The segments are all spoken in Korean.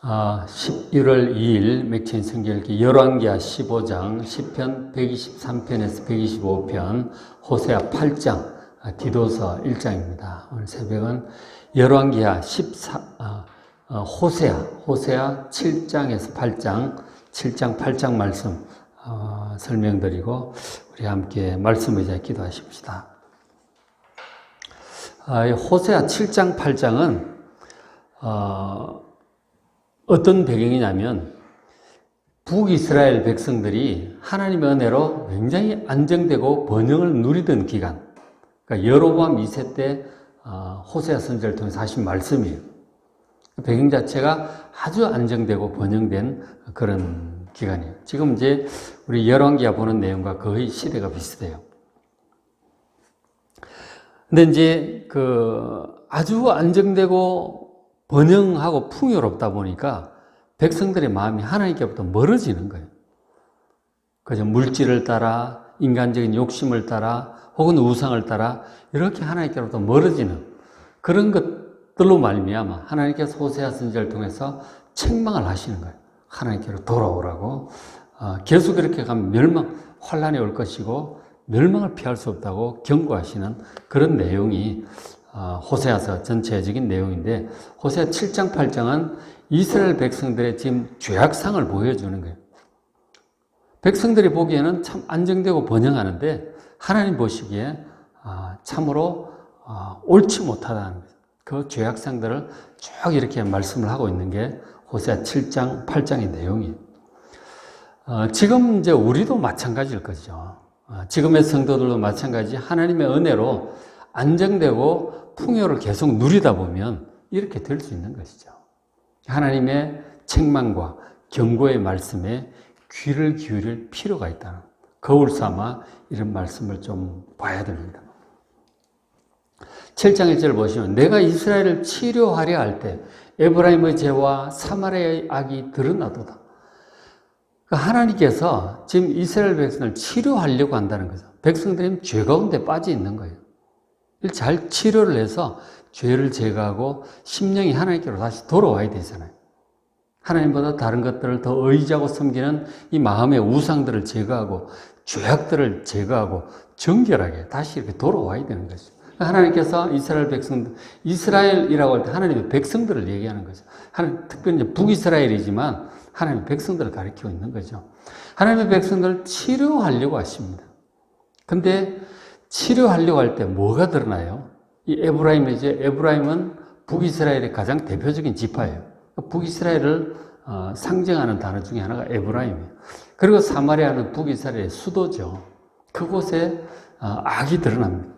11월 2일 맥체인 성경읽기 열왕기하 15장, 시편 123편에서 125편, 호세아 8장, 디도서 1장입니다. 오늘 새벽은 열왕기하 호세아 7장에서 8장, 7장 8장 말씀 설명드리고 우리 함께 말씀 의지에 기도하십시다. 호세아 7장 8장은 어떤 배경이냐면 북이스라엘 백성들이 하나님의 은혜로 굉장히 안정되고 번영을 누리던 기간, 그러니까 여로보암 2세 때 호세아 선지자를 통해서 하신 말씀이에요. 배경 자체가 아주 안정되고 번영된 그런 기간이에요. 지금 이제 우리 열왕기하 보는 내용과 거의 시대가 비슷해요. 근데 이제 아주 안정되고 번영하고 풍요롭다 보니까 백성들의 마음이 하나님께부터 멀어지는 거예요. 그저 물질을 따라, 인간적인 욕심을 따라, 혹은 우상을 따라 이렇게 하나님께로부터 멀어지는 그런 것들로 말미암아 하나님께서 호세아 선지자를 통해서 책망을 하시는 거예요. 하나님께로 돌아오라고. 계속 그렇게 가면 환란이 올 것이고 멸망을 피할 수 없다고 경고하시는 그런 내용이 호세아서 전체적인 내용인데, 호세아 7장 8장은 이스라엘 백성들의 지금 죄악상을 보여주는 거예요. 백성들이 보기에는 참 안정되고 번영하는데 하나님 보시기에 참으로 옳지 못하다는 거예요. 그 죄악상들을 쭉 이렇게 말씀을 하고 있는 게 호세아 7장 8장의 내용이에요. 지금 이제 우리도 마찬가지일 거죠. 지금의 성도들도 마찬가지. 하나님의 은혜로 안정되고 풍요를 계속 누리다 보면 이렇게 될 수 있는 것이죠. 하나님의 책망과 경고의 말씀에 귀를 기울일 필요가 있다는, 거울 삼아 이런 말씀을 좀 봐야 됩니다. 7장 1절 보시면 내가 이스라엘을 치료하려 할 때 에브라임의 죄와 사마리아의 악이 드러나도다. 하나님께서 지금 이스라엘 백성을 치료하려고 한다는 거죠. 백성들이 죄 가운데 빠져 있는 거예요. 잘 치료를 해서 죄를 제거하고 심령이 하나님께로 다시 돌아와야 되잖아요. 하나님보다 다른 것들을 더 의지하고 섬기는 이 마음의 우상들을 제거하고 죄악들을 제거하고 정결하게 다시 이렇게 돌아와야 되는 거죠. 하나님께서 이스라엘 백성들, 이스라엘이라고 할 때 하나님의 백성들을 얘기하는 거죠. 특별히 이제 북이스라엘이지만 하나님의 백성들을 가리키고 있는 거죠. 하나님의 백성들을 치료하려고 하십니다. 근데 치료하려고 할 때 뭐가 드러나요? 이 에브라임이죠. 에브라임은 북이스라엘의 가장 대표적인 지파예요. 북이스라엘을 상징하는 단어 중에 하나가 에브라임이에요. 그리고 사마리아는 북이스라엘의 수도죠. 그곳에 악이 드러납니다.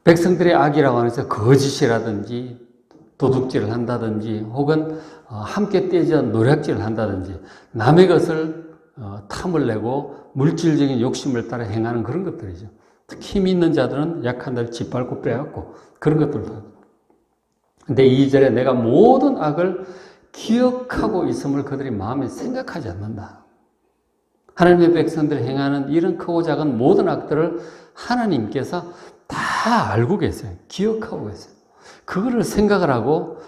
백성들의 악이라고 하는 것은 거짓이라든지 도둑질을 한다든지 혹은 함께 떼자 노략질을 한다든지 남의 것을 탐을 내고 물질적인 욕심을 따라 행하는 그런 것들이죠. 특히 힘 있는 자들은 약한 자를 짓밟고 빼앗고 그런 것들도 하죠. 근데 2절에 내가 모든 악을 기억하고 있음을 그들이 마음에 생각하지 않는다. 하나님의 백성들이 행하는 이런 크고 작은 모든 악들을 하나님께서 다 알고 계세요. 기억하고 계세요. 그거를 생각을 하고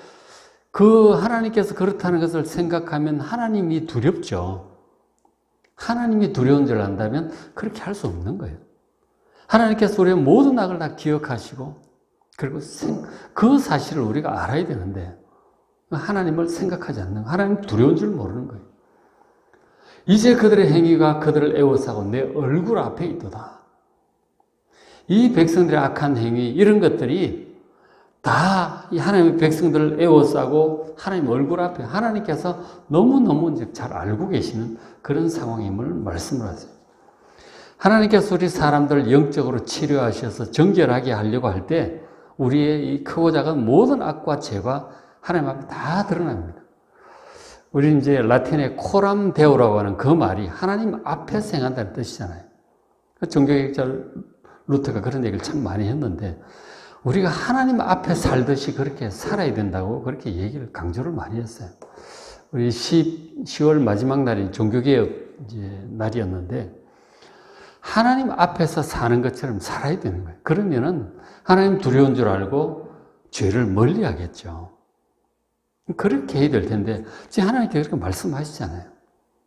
하나님께서 그렇다는 것을 생각하면 하나님이 두렵죠. 하나님이 두려운 줄 안다면 그렇게 할 수 없는 거예요. 하나님께서 우리의 모든 악을 다 기억하시고 그리고 그 사실을 우리가 알아야 되는데 하나님을 생각하지 않는, 하나님 두려운 줄 모르는 거예요. 이제 그들의 행위가 그들을 애워싸고 내 얼굴 앞에 있도다. 이 백성들의 악한 행위, 이런 것들이 다 이 하나님의 백성들을 애워싸고 하나님 얼굴 앞에 하나님께서 너무너무 잘 알고 계시는 그런 상황임을 말씀을 하세요. 하나님께서 우리 사람들을 영적으로 치료하셔서 정결하게 하려고 할 때 우리의 이 크고 작은 모든 악과 죄가 하나님 앞에 다 드러납니다. 우리 이제 라틴의 코람 데오라고 하는 그 말이 하나님 앞에서 행한다는 뜻이잖아요. 종교개혁자 루터가 그런 얘기를 참 많이 했는데 우리가 하나님 앞에 살듯이 그렇게 살아야 된다고 그렇게 얘기를 강조를 많이 했어요. 우리 10월 마지막 날이 종교개혁 날이었는데 하나님 앞에서 사는 것처럼 살아야 되는 거예요. 그러면은 하나님 두려운 줄 알고 죄를 멀리 하겠죠. 그렇게 해야 될 텐데, 지금 하나님께서 그렇게 말씀하시잖아요.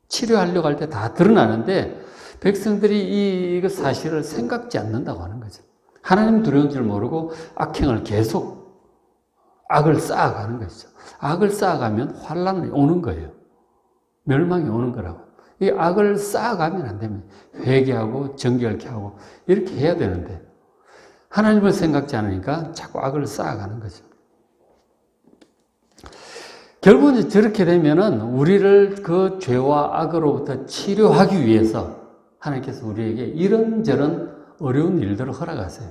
치료하려고 할 때 다 드러나는데, 백성들이 이 사실을 생각지 않는다고 하는 거죠. 하나님 두려운 줄 모르고 악행을 계속 악을 쌓아가는 것이죠. 악을 쌓아가면 환란이 오는 거예요. 멸망이 오는 거라고. 이 악을 쌓아가면 안 됩니다. 회개하고 정결케 하고 이렇게 해야 되는데 하나님을 생각지 않으니까 자꾸 악을 쌓아가는 거죠. 결국은 저렇게 되면은 우리를 그 죄와 악으로부터 치료하기 위해서 하나님께서 우리에게 이런저런 어려운 일들을 허락하세요.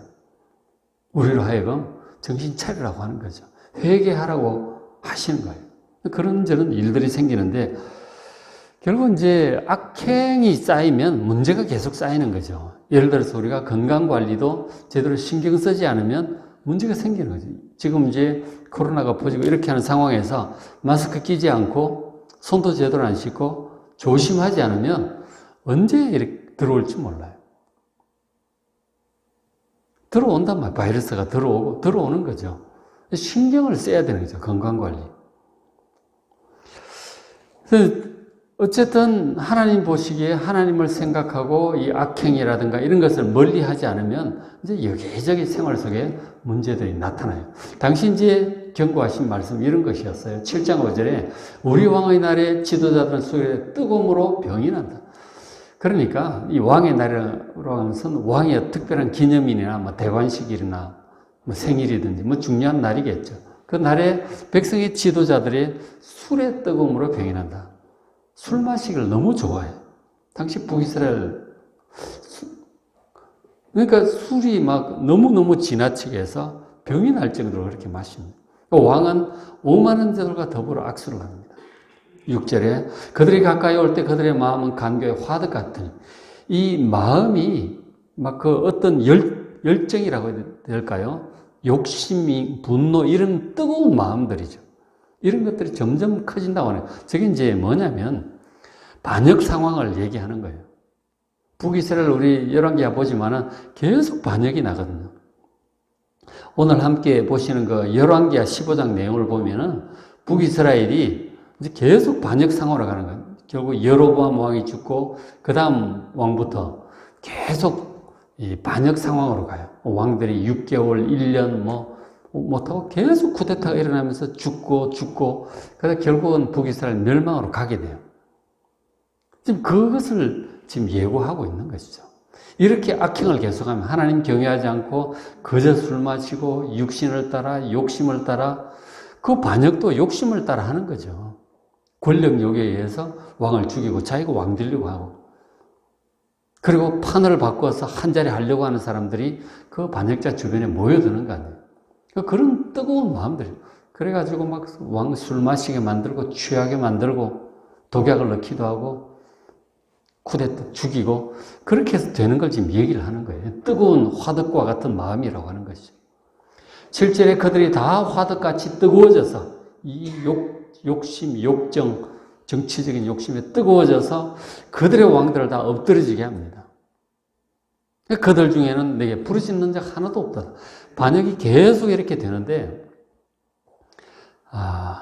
우리로 하여금 정신 차리라고 하는 거죠. 회개하라고 하시는 거예요. 그런저런 일들이 생기는데 결국 이제 악행이 쌓이면 문제가 계속 쌓이는 거죠. 예를 들어서 우리가 건강관리도 제대로 신경 쓰지 않으면 문제가 생기는 거죠. 지금 이제 코로나가 퍼지고 이렇게 하는 상황에서 마스크 끼지 않고 손도 제대로 안 씻고 조심하지 않으면 언제 이렇게 들어올지 몰라요. 들어온단 말이에요. 바이러스가 들어오는 거죠. 신경을 써야 되는 거죠. 건강관리. 어쨌든 하나님 보시기에 하나님을 생각하고 이 악행이라든가 이런 것을 멀리 하지 않으면 이제 여기저기 생활 속에 문제들이 나타나요. 당시 이제 경고하신 말씀 이런 것이었어요. 7장 5절에 우리 왕의 날에 지도자들 속에 뜨거움으로 병이 난다. 그러니까 이 왕의 날이라고 하는 것은 왕의 특별한 기념일이나 뭐 대관식일이나 뭐 생일이든지 뭐 중요한 날이겠죠. 그 날에 백성의 지도자들이 술의 뜨거움으로 병이 난다. 술 마시기를 너무 좋아해. 당시 북이스라엘 그러니까 술이 막 너무너무 지나치게 해서 병이 날 정도로 그렇게 마십니다. 왕은 오만한 자들과 더불어 악수를 합니다. 6절에 그들이 가까이 올 때 그들의 마음은 간교의 화덕 같으니 이 마음이 막 그 어떤 열정이라고 해야 될까요? 욕심이 분노 이런 뜨거운 마음들이죠. 이런 것들이 점점 커진다고 하네요. 저게 이제 뭐냐면 반역 상황을 얘기하는 거예요. 북이스라엘 우리 열왕기하 보지만은 계속 반역이 나거든요. 오늘 함께 보시는 그 열왕기하 15장 내용을 보면은 북이스라엘이 이제 계속 반역 상황으로 가는 거예요. 결국 여로보암 왕이 죽고 그 다음 왕부터 계속 이 반역 상황으로 가요. 왕들이 6개월, 1년 못하고 계속 쿠데타가 일어나면서 죽고 그래서 결국은 북이스라엘 멸망으로 가게 돼요. 지금 그것을 지금 예고하고 있는 것이죠. 이렇게 악행을 계속하면 하나님 경외하지 않고 그저 술 마시고 육신을 따라 욕심을 따라 그 반역도 욕심을 따라 하는 거죠. 권력욕에 의해서 왕을 죽이고 자기가 왕 되려고 하고 그리고 판을 바꿔서 한 자리 하려고 하는 사람들이 그 반역자 주변에 모여드는 거 아니에요. 그런 뜨거운 마음들이 그래가지고 막 왕 술 마시게 만들고 취하게 만들고 독약을 넣기도 하고 쿠데타 죽이고 그렇게 해서 되는 걸 지금 얘기를 하는 거예요. 뜨거운 화덕과 같은 마음이라고 하는 것이죠. 7절에 그들이 다 화덕같이 뜨거워져서 이 욕심, 욕정, 정치적인 욕심에 뜨거워져서 그들의 왕들을 다 엎드러지게 합니다. 그들 중에는 내게 부르짖는 자 하나도 없다. 반역이 계속 이렇게 되는데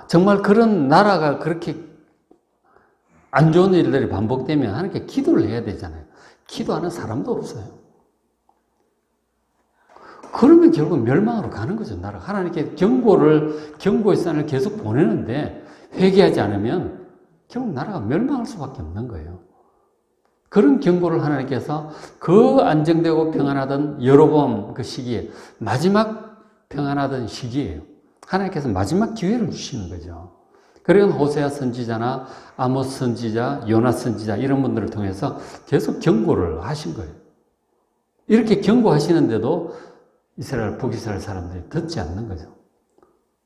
정말 그런 나라가 그렇게 안 좋은 일들이 반복되면 하나님께 기도를 해야 되잖아요. 기도하는 사람도 없어요. 그러면 결국 멸망으로 가는 거죠, 나라가. 하나님께 경고의 선을 계속 보내는데 회개하지 않으면 결국 나라가 멸망할 수밖에 없는 거예요. 그런 경고를 하나님께서 그 안정되고 평안하던 여로보암 그 시기에 마지막 평안하던 시기예요. 하나님께서 마지막 기회를 주시는 거죠. 그러니까 호세아 선지자나 아모스 선지자, 요나 선지자 이런 분들을 통해서 계속 경고를 하신 거예요. 이렇게 경고하시는데도 이스라엘, 북이스라엘 사람들이 듣지 않는 거죠.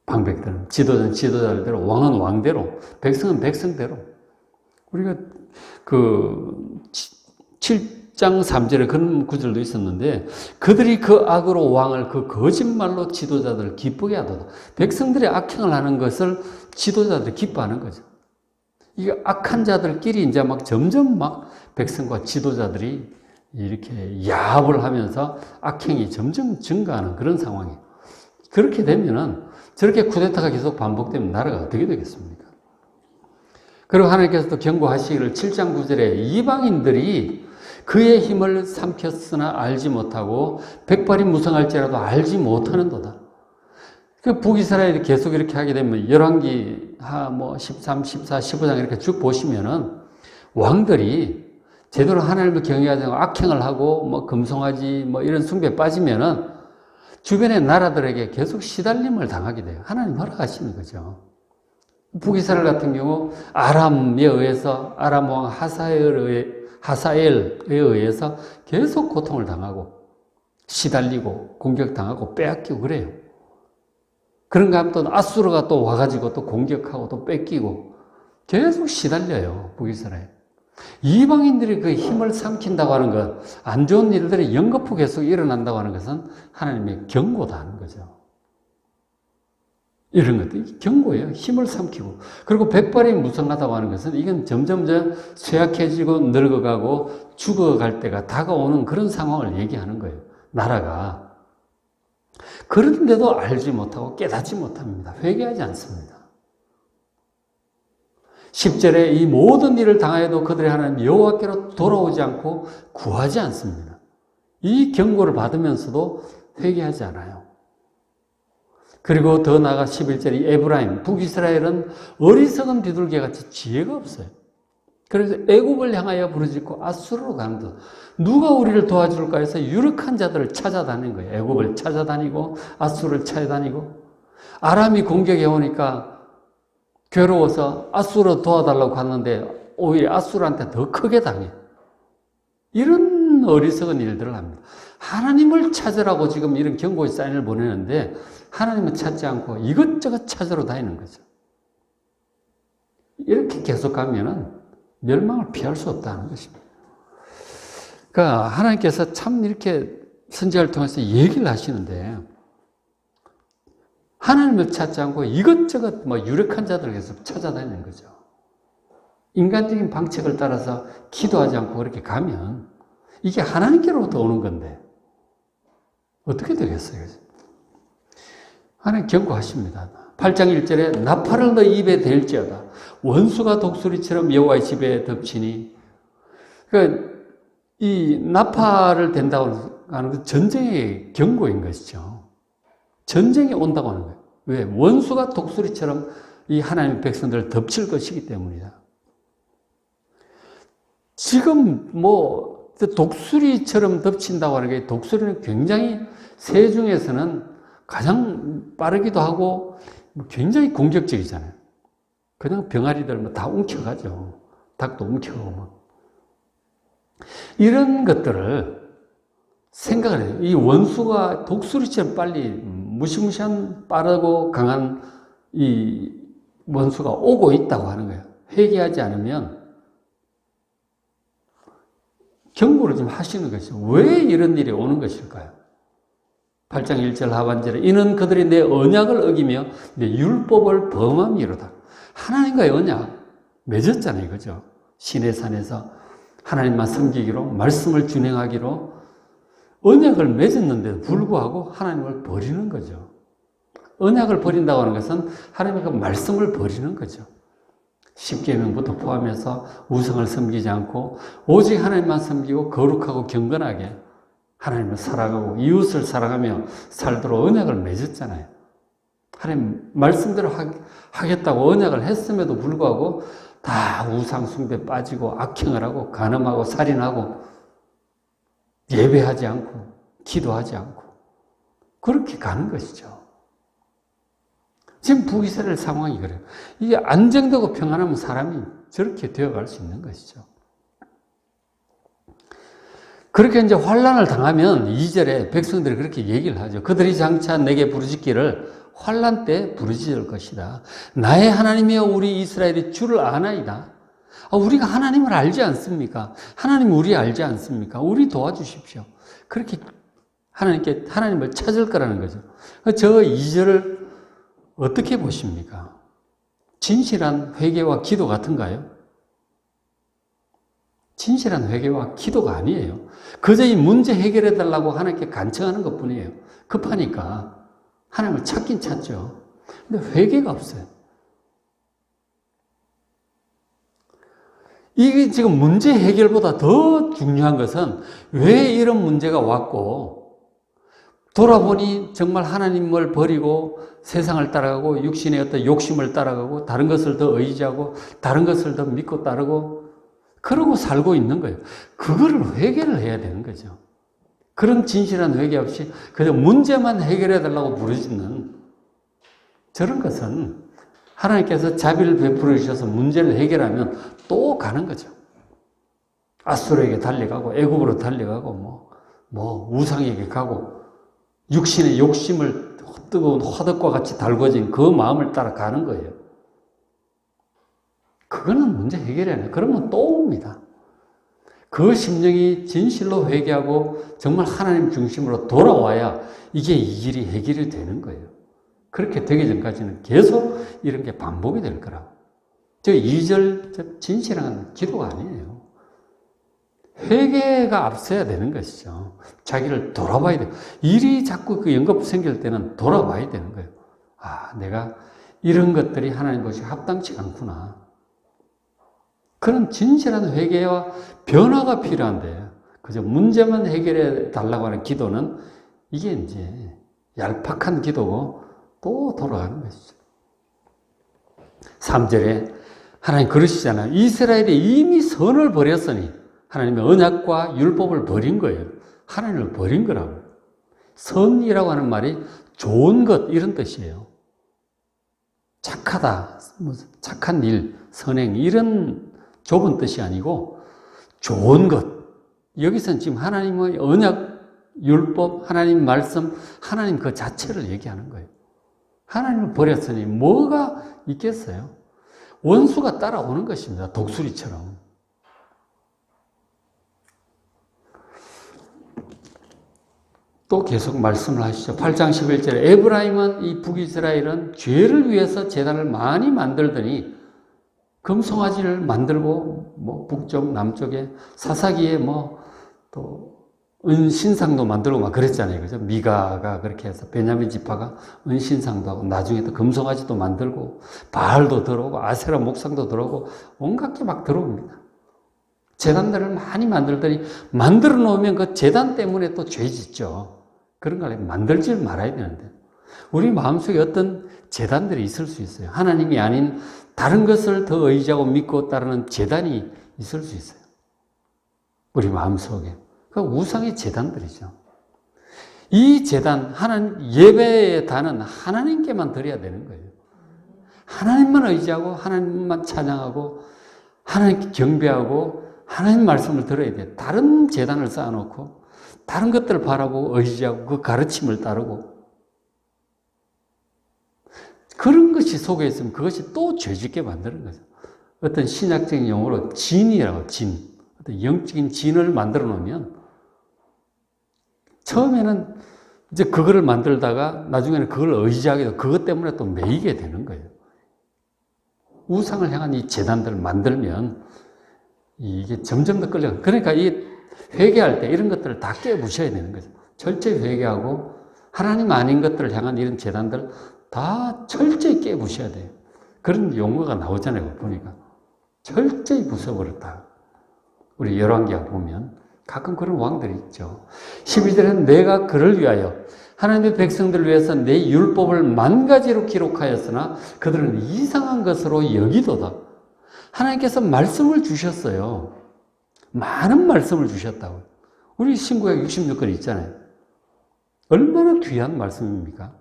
방백들은 지도자는 지도자대로, 왕은 왕대로, 백성은 백성대로. 우리가 그 7장 3절에 그런 구절도 있었는데 그들이 그 악으로 왕을 그 거짓말로 지도자들을 기쁘게 하도다. 백성들이 악행을 하는 것을 지도자들이 기뻐하는 거죠. 이게 악한 자들끼리 이제 막 점점 막 백성과 지도자들이 이렇게 야합을 하면서 악행이 점점 증가하는 그런 상황이에요. 그렇게 되면은 저렇게 쿠데타가 계속 반복되면 나라가 어떻게 되겠습니까? 그리고 하나님께서도 경고하시기를 7장 9절에 이방인들이 그의 힘을 삼켰으나 알지 못하고 백발이 무성할지라도 알지 못하는도다. 그 북이스라엘이 계속 이렇게 하게 되면 열왕기 13, 14, 15장 이렇게 쭉 보시면은 왕들이 제대로 하나님을 경외하지 않고 악행을 하고 금송아지 이런 숭배에 빠지면은 주변의 나라들에게 계속 시달림을 당하게 돼요. 하나님 허락하시는 거죠. 북이스라엘 같은 경우 아람에 의해서 아람 왕 하사엘에 의해서 계속 고통을 당하고 시달리고 공격당하고 빼앗기고 그래요. 그런가 하면 또 아수르가 또 와가지고 또 공격하고 또 뺏기고 계속 시달려요. 북이스라엘. 이방인들이 그 힘을 삼킨다고 하는 것, 안 좋은 일들이 연거푸 계속 일어난다고 하는 것은 하나님의 경고다 하는 거죠. 이런 것들이 경고예요. 힘을 삼키고. 그리고 백발이 무성하다고 하는 것은 이건 점점 쇠약해지고 늙어가고 죽어갈 때가 다가오는 그런 상황을 얘기하는 거예요. 나라가. 그런데도 알지 못하고 깨닫지 못합니다. 회개하지 않습니다. 10절에 이 모든 일을 당하여도 그들이 하나님 여호와께로 돌아오지 않고 구하지 않습니다. 이 경고를 받으면서도 회개하지 않아요. 그리고 더 나아가 11절에 에브라임, 북이스라엘은 어리석은 비둘기같이 지혜가 없어요. 그래서 애굽을 향하여 부르짖고 아수르로 가는 듯 누가 우리를 도와줄까 해서 유력한 자들을 찾아다니는 거예요. 애굽을 찾아다니고 아수르를 찾아다니고 아람이 공격해 오니까 괴로워서 아수르 도와달라고 갔는데 오히려 아수르한테 더 크게 당해. 이런 어리석은 일들을 합니다. 하나님을 찾으라고 지금 이런 경고의 사인을 보내는데 하나님은 찾지 않고 이것저것 찾으러 다니는 거죠. 이렇게 계속 가면은 멸망을 피할 수 없다는 것입니다. 그러니까 하나님께서 참 이렇게 선지자를 통해서 얘기를 하시는데 하나님을 찾지 않고 이것저것 유력한 자들을 계속 찾아다니는 거죠. 인간적인 방책을 따라서 기도하지 않고 그렇게 가면 이게 하나님께로부터 오는 건데 어떻게 되겠어요? 하나님 경고하십니다. 8장 1절에 나팔을 너 입에 댈지어다. 원수가 독수리처럼 여호와의 집에 덮치니. 그러니까 이 나팔을 댄다고 하는 건 전쟁의 경고인 것이죠. 전쟁이 온다고 하는 거예요. 왜? 원수가 독수리처럼 이 하나님의 백성들을 덮칠 것이기 때문이다. 지금 독수리처럼 덮친다고 하는 게 독수리는 굉장히 새 중에서는 가장 빠르기도 하고 굉장히 공격적이잖아요. 그냥 병아리들 다 움켜가죠. 닭도 움켜가고 이런 것들을 생각을 해요. 이 원수가 독수리처럼 빨리 무시무시한 빠르고 강한 이 원수가 오고 있다고 하는 거예요. 회개하지 않으면 경고를 좀 하시는 것이죠. 왜 이런 일이 오는 것일까요? 8장 1절 하반절에 이는 그들이 내 언약을 어기며 내 율법을 범함이로다. 하나님과의 언약 맺었잖아요. 그죠? 시내산에서 하나님만 섬기기로 말씀을 준행하기로 언약을 맺었는데도 불구하고 하나님을 버리는 거죠. 언약을 버린다고 하는 것은 하나님의 말씀을 버리는 거죠. 십계명부터 포함해서 우상을 섬기지 않고 오직 하나님만 섬기고 거룩하고 경건하게 하나님을 사랑하고 이웃을 사랑하며 살도록 언약을 맺었잖아요. 하나님 말씀대로 하겠다고 언약을 했음에도 불구하고 다 우상 숭배에 빠지고 악행을 하고 간음하고 살인하고 예배하지 않고 기도하지 않고 그렇게 가는 것이죠. 지금 북이스라엘 상황이 그래요. 이게 안정되고 평안하면 사람이 저렇게 되어갈 수 있는 것이죠. 그렇게 이제 환난을 당하면 2절에 백성들이 그렇게 얘기를 하죠. 그들이 장차 내게 부르짖기를 환난 때 부르짖을 것이다. 나의 하나님이여 우리 이스라엘이 주를 아나이다. 우리가 하나님을 알지 않습니까? 하나님 우리 알지 않습니까? 우리 도와주십시오. 그렇게 하나님을 찾을 거라는 거죠. 저 2절을 어떻게 보십니까? 진실한 회개와 기도 같은가요? 진실한 회개와 기도가 아니에요. 그저 이 문제 해결해 달라고 하나님께 간청하는 것뿐이에요. 급하니까 하나님을 찾긴 찾죠. 근데 회개가 없어요. 이게 지금 문제 해결보다 더 중요한 것은 왜 이런 문제가 왔고, 돌아보니 정말 하나님을 버리고 세상을 따라가고 육신의 어떤 욕심을 따라가고 다른 것을 더 의지하고 다른 것을 더 믿고 따르고 그러고 살고 있는 거예요. 그거를 회개를 해야 되는 거죠. 그런 진실한 회개 없이 그저 문제만 해결해 달라고 부르짖는 저런 것은 하나님께서 자비를 베풀어 주셔서 문제를 해결하면 또 가는 거죠. 앗수르에게 달려가고 애굽으로 달려가고 뭐 우상에게 가고 육신의 욕심을 뜨거운 화덕과 같이 달궈진 그 마음을 따라 가는 거예요. 그거는 문제 해결이 아니에요. 그러면 또 옵니다. 그 심령이 진실로 회개하고 정말 하나님 중심으로 돌아와야 이게 이 일이 해결이 되는 거예요. 그렇게 되기 전까지는 계속 이런 게 반복이 될 거라고. 저 2절 진실한 기도가 아니에요. 회개가 앞서야 되는 것이죠. 자기를 돌아봐야 돼요. 일이 자꾸 그 연겁 생길 때는 돌아봐야 되는 거예요. 아, 내가 이런 것들이 하나님 것이 합당치 않구나. 그런 진실한 회개와 변화가 필요한데, 그저 문제만 해결해 달라고 하는 기도는 이게 이제 얄팍한 기도고 또 돌아가는 것이죠. 3절에 하나님 그러시잖아요. 이스라엘이 이미 선을 버렸으니 하나님의 언약과 율법을 버린 거예요. 하나님을 버린 거라고. 선이라고 하는 말이 좋은 것 이런 뜻이에요. 착하다, 착한 일, 선행 이런 좁은 뜻이 아니고 좋은 것. 여기서는 지금 하나님의 언약, 율법, 하나님 말씀, 하나님 그 자체를 얘기하는 거예요. 하나님을 버렸으니 뭐가 있겠어요? 원수가 따라오는 것입니다. 독수리처럼. 또 계속 말씀을 하시죠. 8장 11절에 에브라임은 이 북이스라엘은 죄를 위해서 제단을 많이 만들더니 금송아지를 만들고 북쪽 남쪽에 사사기에 또 은신상도 만들고 막 그랬잖아요. 그죠? 미가가 그렇게 해서 베냐민 지파가 은신상도 하고 나중에 또 금송아지도 만들고 바알도 들어오고 아세라 목상도 들어오고 온갖 게 막 들어옵니다. 제단들을 많이 만들더니 만들어 놓으면 그 제단 때문에 또 죄 짓죠. 그런 걸 만들지 말아야 되는데 우리 마음속에 어떤 제단들이 있을 수 있어요. 하나님이 아닌 다른 것을 더 의지하고 믿고 따르는 제단이 있을 수 있어요. 우리 마음속에. 그 우상의 제단들이죠. 이 제단, 하나님, 예배의 단은 하나님께만 드려야 되는 거예요. 하나님만 의지하고, 하나님만 찬양하고, 하나님께 경배하고, 하나님 말씀을 들어야 돼요. 다른 제단을 쌓아놓고, 다른 것들을 바라고, 의지하고, 그 가르침을 따르고, 그런 것이 속에 있으면 그것이 또 죄짓게 만드는 거죠. 어떤 신학적인 용어로 진이라고, 진. 어떤 영적인 진을 만들어 놓으면, 처음에는 이제 그거를 만들다가 나중에는 그걸 의지하게 되고 그것 때문에 또 매이게 되는 거예요. 우상을 향한 이 제단들을 만들면 이게 점점 더 끌려가요. 그러니까 이 회개할 때 이런 것들을 다 깨부셔야 되는 거죠. 철저히 회개하고 하나님 아닌 것들을 향한 이런 제단들 다 철저히 깨부셔야 돼요. 그런 용어가 나오잖아요. 보니까. 철저히 부숴버렸다. 우리 열왕기하 보면 가끔 그런 왕들이 있죠. 12절에는 내가 그를 위하여 하나님의 백성들을 위해서 내 율법을 만 가지로 기록하였으나 그들은 이상한 것으로 여기도다. 하나님께서 말씀을 주셨어요. 많은 말씀을 주셨다고. 우리 신구약 66권 있잖아요. 얼마나 귀한 말씀입니까?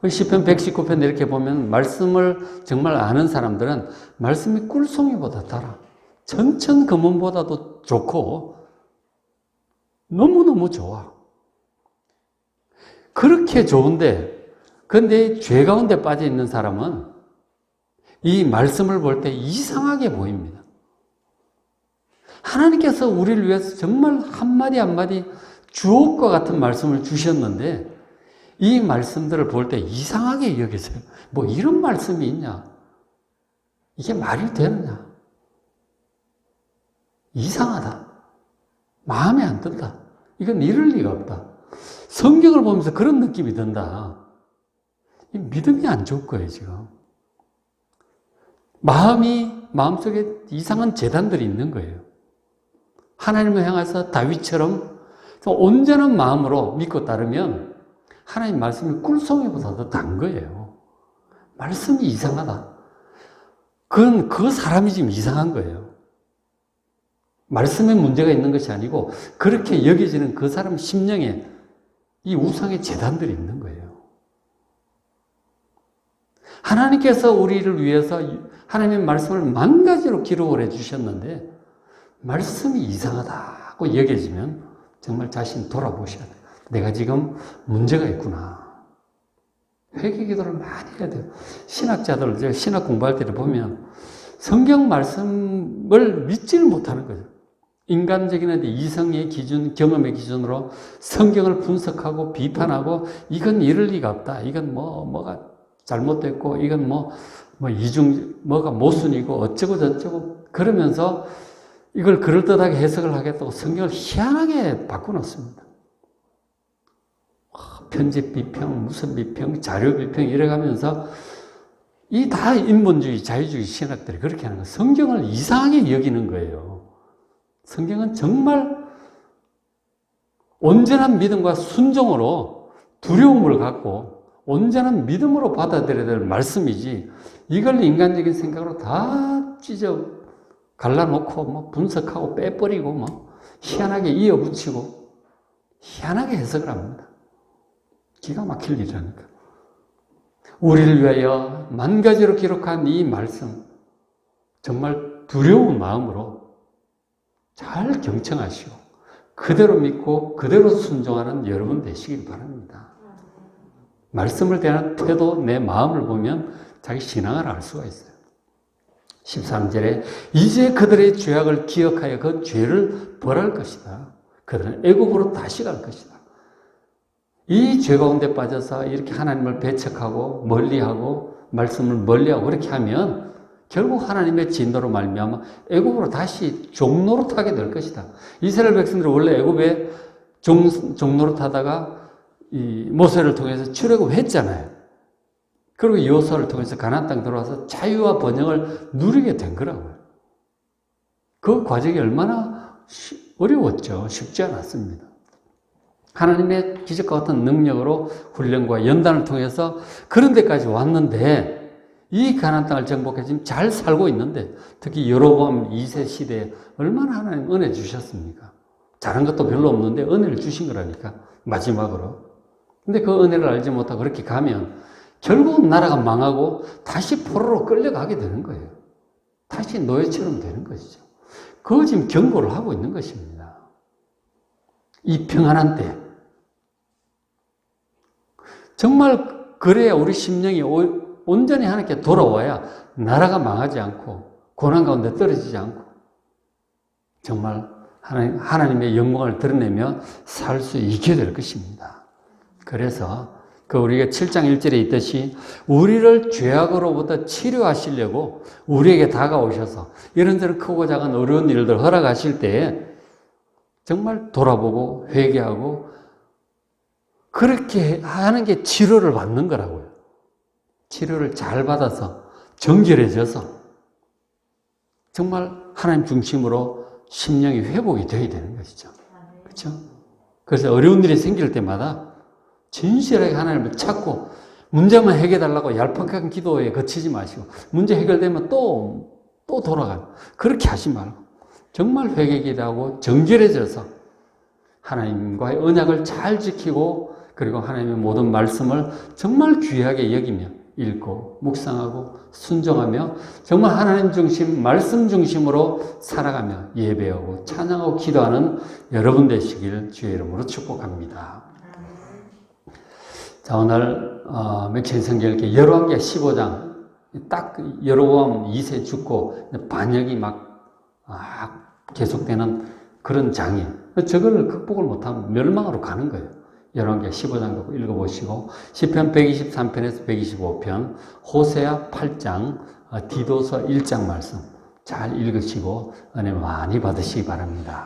시편 119편 이렇게 보면 말씀을 정말 아는 사람들은 말씀이 꿀송이보다 달아. 천천금원보다도 좋고 너무너무 좋아. 그렇게 좋은데 근데 죄 가운데 빠져 있는 사람은 이 말씀을 볼 때 이상하게 보입니다. 하나님께서 우리를 위해서 정말 한마디 한마디 주옥과 같은 말씀을 주셨는데 이 말씀들을 볼 때 이상하게 여기세요. 뭐 이런 말씀이 있냐? 이게 말이 되느냐? 이상하다. 마음에 안 든다. 이건 이럴 리가 없다. 성경을 보면서 그런 느낌이 든다. 이 믿음이 안 좋을 거예요, 지금. 마음속에 이상한 재단들이 있는 거예요. 하나님을 향해서 다윗처럼 온전한 마음으로 믿고 따르면 하나님 말씀이 꿀송이보다 더 단 거예요. 말씀이 이상하다. 그건 그 사람이 지금 이상한 거예요. 말씀에 문제가 있는 것이 아니고 그렇게 여겨지는 그 사람 심령에 이 우상의 재단들이 있는 거예요. 하나님께서 우리를 위해서 하나님의 말씀을 만 가지로 기록을 해주셨는데 말씀이 이상하다고 여겨지면 정말 자신 돌아보셔야 돼요. 내가 지금 문제가 있구나. 회개 기도를 많이 해야 돼요. 신학자들, 신학 공부할 때를 보면 성경 말씀을 믿지를 못하는 거죠. 인간적인 이성의 기준, 경험의 기준으로 성경을 분석하고 비판하고 이건 이럴 리가 없다. 이건 뭐가 잘못됐고 이건 뭐가 모순이고 어쩌고 저쩌고 그러면서 이걸 그럴듯하게 해석을 하겠다고 성경을 희한하게 바꿔놓습니다. 편집 비평, 무슨 비평, 자료 비평 이래가면서 이 다 인본주의, 자유주의 신학들이 그렇게 하는 거예요. 성경을 이상하게 여기는 거예요. 성경은 정말 온전한 믿음과 순종으로 두려움을 갖고 온전한 믿음으로 받아들여야 될 말씀이지 이걸 인간적인 생각으로 다 찢어 갈라놓고 분석하고 빼버리고 희한하게 이어붙이고 희한하게 해석을 합니다. 기가 막힐 일이라니까. 우리를 위하여 만 가지로 기록한 이 말씀 정말 두려운 마음으로 잘 경청하시고 그대로 믿고 그대로 순종하는 여러분 되시길 바랍니다. 말씀을 대하는 태도, 내 마음을 보면 자기 신앙을 알 수가 있어요. 13절에 이제 그들의 죄악을 기억하여 그 죄를 벌할 것이다. 그들은 애굽으로 다시 갈 것이다. 이 죄 가운데 빠져서 이렇게 하나님을 배척하고 멀리하고 말씀을 멀리하고 그렇게 하면 결국 하나님의 진노로 말미암아 애굽으로 다시 종노릇하게 될 것이다. 이스라엘 백성들이 원래 애굽에 종노릇하다가 이 모세를 통해서 출애굽했잖아요. 그리고 여호수아를 통해서 가나안 땅 들어와서 자유와 번영을 누리게 된 거라고요. 그 과정이 얼마나 어려웠죠. 쉽지 않았습니다. 하나님의 기적과 같은 능력으로 훈련과 연단을 통해서 그런 데까지 왔는데 이 가나안 땅을 정복해 지금 잘 살고 있는데 특히 여로보암 2세 시대에 얼마나 하나님 은혜 주셨습니까? 잘한 것도 별로 없는데 은혜를 주신 거라니까 마지막으로. 근데 그 은혜를 알지 못하고 그렇게 가면 결국은 나라가 망하고 다시 포로로 끌려가게 되는 거예요. 다시 노예처럼 되는 것이죠. 그거 지금 경고를 하고 있는 것입니다. 이 평안한 때 정말 그래야 우리 심령이 온전히 하나님께 돌아와야 나라가 망하지 않고 고난 가운데 떨어지지 않고 정말 하나님의 영광을 드러내며 살 수 있게 될 것입니다. 그래서 우리가 7장 1절에 있듯이 우리를 죄악으로부터 치료하시려고 우리에게 다가오셔서 이런저런 크고 작은 어려운 일들 허락하실 때에 정말 돌아보고 회개하고 그렇게 하는 게 치료를 받는 거라고요. 치료를 잘 받아서 정결해져서 정말 하나님 중심으로 심령이 회복이 되어야 되는 것이죠. 그렇죠? 그래서 어려운 일이 생길 때마다 진실하게 하나님을 찾고 문제만 해결해달라고 얄팍한 기도에 그치지 마시고 문제 해결되면 또 돌아가요. 그렇게 하지 말고 정말 회개기도하고 정결해져서 하나님과의 언약을 잘 지키고 그리고 하나님의 모든 말씀을 정말 귀하게 여기며 읽고 묵상하고 순종하며 정말 하나님 중심, 말씀 중심으로 살아가며 예배하고 찬양하고 기도하는 여러분 되시길 주의 이름으로 축복합니다. 자, 오늘 맥힌 성경 이렇게 열왕기하 15장 딱 여로보암 2세 죽고 반역이 막 계속되는 그런 장이에요. 저걸 극복을 못하면 멸망으로 가는 거예요. 열왕기하 15장 읽어보시고 시편 123편에서 125편, 호세아 8장, 디도서 1장 말씀 잘 읽으시고 은혜 많이 받으시기 바랍니다.